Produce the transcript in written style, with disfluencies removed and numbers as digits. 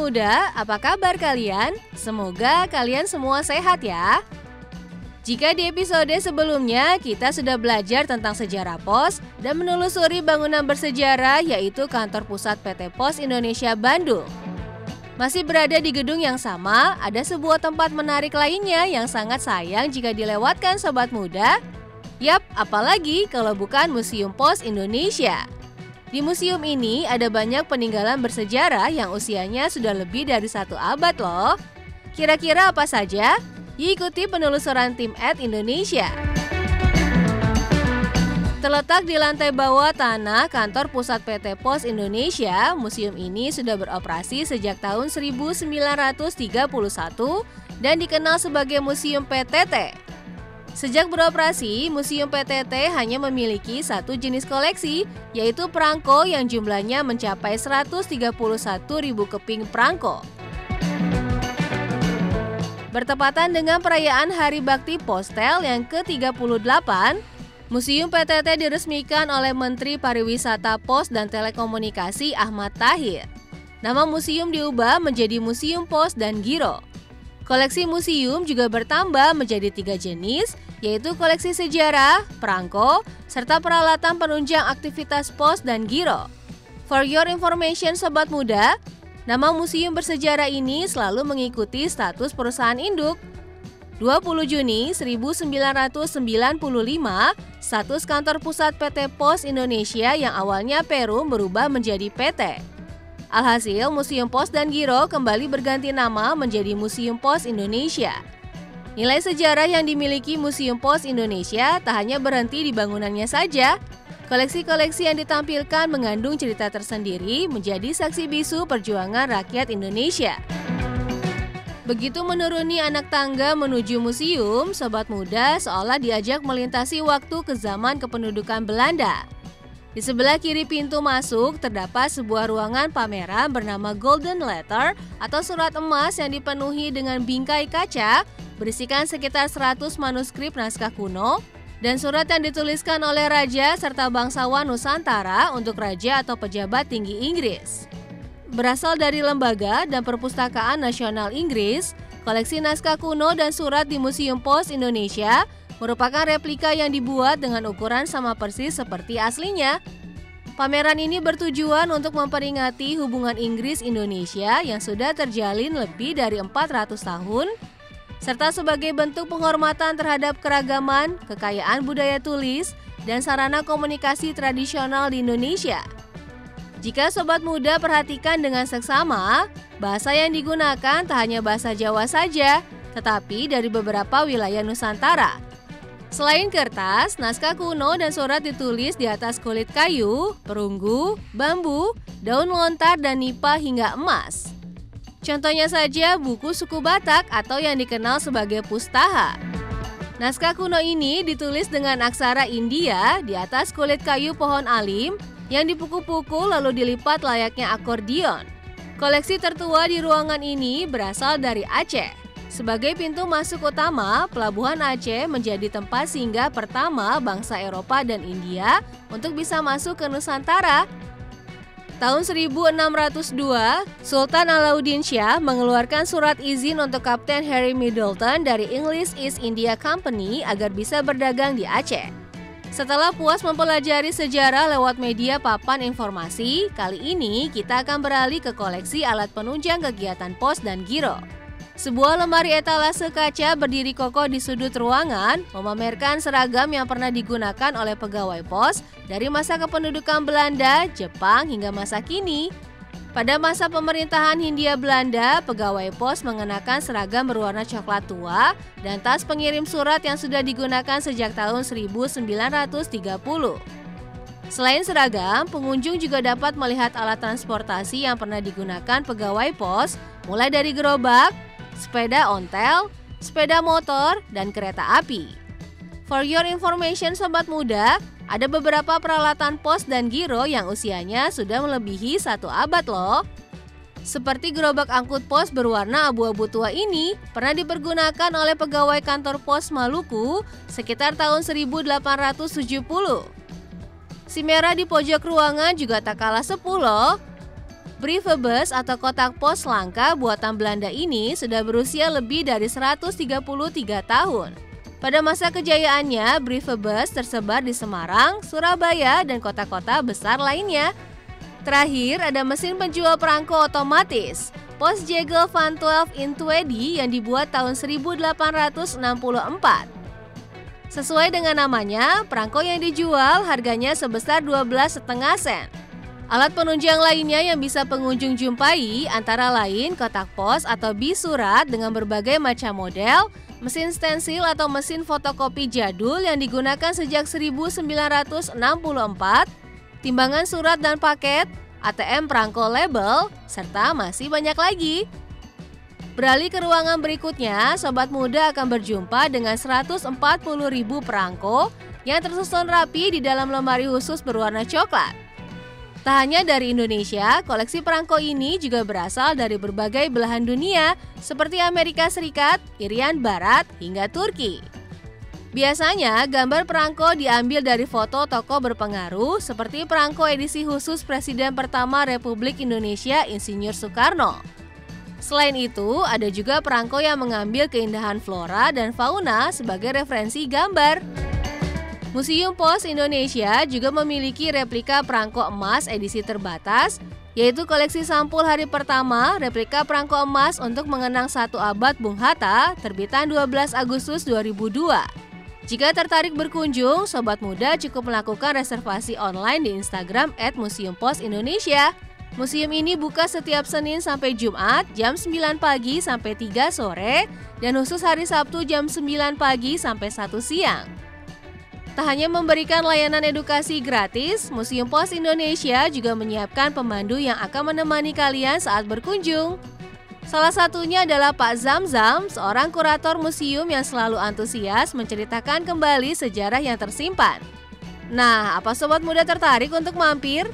Muda, apa kabar kalian? Semoga kalian semua sehat ya. Jika di episode sebelumnya kita sudah belajar tentang sejarah pos dan menelusuri bangunan bersejarah yaitu kantor pusat PT Pos Indonesia Bandung. Masih berada di gedung yang sama, ada sebuah tempat menarik lainnya yang sangat sayang jika dilewatkan sobat muda. Yap, apalagi kalau bukan Museum Pos Indonesia. Di museum ini ada banyak peninggalan bersejarah yang usianya sudah lebih dari 1 abad loh. Kira-kira apa saja? Ikuti penelusuran tim Indonesia. Terletak di lantai bawah tanah kantor pusat PT Pos Indonesia, museum ini sudah beroperasi sejak tahun 1931 dan dikenal sebagai Museum PTT. Sejak beroperasi, Museum PTT hanya memiliki satu jenis koleksi, yaitu perangko yang jumlahnya mencapai 131.000 keping perangko. Bertepatan dengan perayaan Hari Bakti Postel yang ke-38, Museum PTT diresmikan oleh Menteri Pariwisata Pos dan Telekomunikasi Ahmad Tahir. Nama museum diubah menjadi Museum Pos dan Giro. Koleksi museum juga bertambah menjadi 3 jenis, yaitu koleksi sejarah, perangko, serta peralatan penunjang aktivitas pos dan giro. For your information sobat muda, nama museum bersejarah ini selalu mengikuti status perusahaan induk. 20 Juni 1995, status kantor pusat PT Pos Indonesia yang awalnya Perum berubah menjadi PT. Alhasil, Museum Pos dan Giro kembali berganti nama menjadi Museum Pos Indonesia. Nilai sejarah yang dimiliki Museum Pos Indonesia tak hanya berhenti di bangunannya saja. Koleksi-koleksi yang ditampilkan mengandung cerita tersendiri menjadi saksi bisu perjuangan rakyat Indonesia. Begitu menuruni anak tangga menuju museum, sobat muda seolah diajak melintasi waktu ke zaman kependudukan Belanda. Di sebelah kiri pintu masuk terdapat sebuah ruangan pameran bernama Golden Letter atau surat emas yang dipenuhi dengan bingkai kaca berisikan sekitar 100 manuskrip naskah kuno dan surat yang dituliskan oleh raja serta bangsawan Nusantara untuk raja atau pejabat tinggi Inggris. Berasal dari Lembaga dan Perpustakaan Nasional Inggris, koleksi naskah kuno dan surat di Museum Pos Indonesia merupakan replika yang dibuat dengan ukuran sama persis seperti aslinya. Pameran ini bertujuan untuk memperingati hubungan Inggris-Indonesia yang sudah terjalin lebih dari 400 tahun, serta sebagai bentuk penghormatan terhadap keragaman, kekayaan budaya tulis, dan sarana komunikasi tradisional di Indonesia. Jika sobat muda perhatikan dengan seksama, bahasa yang digunakan tak hanya bahasa Jawa saja, tetapi dari beberapa wilayah Nusantara. Selain kertas, naskah kuno dan surat ditulis di atas kulit kayu, perunggu, bambu, daun lontar, dan nipah hingga emas. Contohnya saja buku suku Batak atau yang dikenal sebagai pustaha. Naskah kuno ini ditulis dengan aksara India di atas kulit kayu pohon alim yang dipukul-pukul lalu dilipat layaknya akordion. Koleksi tertua di ruangan ini berasal dari Aceh. Sebagai pintu masuk utama, Pelabuhan Aceh menjadi tempat singgah pertama bangsa Eropa dan India untuk bisa masuk ke Nusantara. Tahun 1602, Sultan Alauddin Shah mengeluarkan surat izin untuk Kapten Harry Middleton dari English East India Company agar bisa berdagang di Aceh. Setelah puas mempelajari sejarah lewat media papan informasi, kali ini kita akan beralih ke koleksi alat penunjang kegiatan pos dan giro. Sebuah lemari etalase kaca berdiri kokoh di sudut ruangan memamerkan seragam yang pernah digunakan oleh pegawai pos dari masa kependudukan Belanda, Jepang hingga masa kini. Pada masa pemerintahan Hindia Belanda, pegawai pos mengenakan seragam berwarna coklat tua dan tas pengirim surat yang sudah digunakan sejak tahun 1930. Selain seragam, pengunjung juga dapat melihat alat transportasi yang pernah digunakan pegawai pos, mulai dari gerobak, sepeda ontel, sepeda motor, dan kereta api. For your information sobat muda, ada beberapa peralatan pos dan giro yang usianya sudah melebihi 1 abad loh. Seperti gerobak angkut pos berwarna abu-abu tua ini pernah dipergunakan oleh pegawai kantor pos Maluku sekitar tahun 1870. Si merah di pojok ruangan juga tak kalah sepuh loh. Briefbus atau kotak pos langka buatan Belanda ini sudah berusia lebih dari 133 tahun. Pada masa kejayaannya, Briefbus tersebar di Semarang, Surabaya, dan kota-kota besar lainnya. Terakhir, ada mesin penjual perangko otomatis, Postjegel van 12 in 2D yang dibuat tahun 1864. Sesuai dengan namanya, perangko yang dijual harganya sebesar 12,5 sen. Alat penunjang lainnya yang bisa pengunjung jumpai antara lain kotak pos atau bis surat dengan berbagai macam model, mesin stensil atau mesin fotokopi jadul yang digunakan sejak 1964, timbangan surat dan paket, ATM perangko label, serta masih banyak lagi. Beralih ke ruangan berikutnya, Sobat Muda akan berjumpa dengan 140.000 perangko yang tersusun rapi di dalam lemari khusus berwarna coklat. Tak hanya dari Indonesia, koleksi perangko ini juga berasal dari berbagai belahan dunia seperti Amerika Serikat, Irian Barat, hingga Turki. Biasanya, gambar perangko diambil dari foto tokoh berpengaruh seperti perangko edisi khusus Presiden pertama Republik Indonesia Insinyur Soekarno. Selain itu, ada juga perangko yang mengambil keindahan flora dan fauna sebagai referensi gambar. Museum Pos Indonesia juga memiliki replika perangko emas edisi terbatas, yaitu koleksi sampul hari pertama replika perangko emas untuk mengenang 1 abad Bung Hatta, terbitan 12 Agustus 2002. Jika tertarik berkunjung, Sobat Muda cukup melakukan reservasi online di Instagram @museumpos_indonesia. Museum ini buka setiap Senin sampai Jumat jam 9 pagi sampai 3 sore dan khusus hari Sabtu jam 9 pagi sampai 1 siang. Tak hanya memberikan layanan edukasi gratis, Museum Pos Indonesia juga menyiapkan pemandu yang akan menemani kalian saat berkunjung. Salah satunya adalah Pak Zamzam, seorang kurator museum yang selalu antusias menceritakan kembali sejarah yang tersimpan. Nah, apa Sobat Muda tertarik untuk mampir?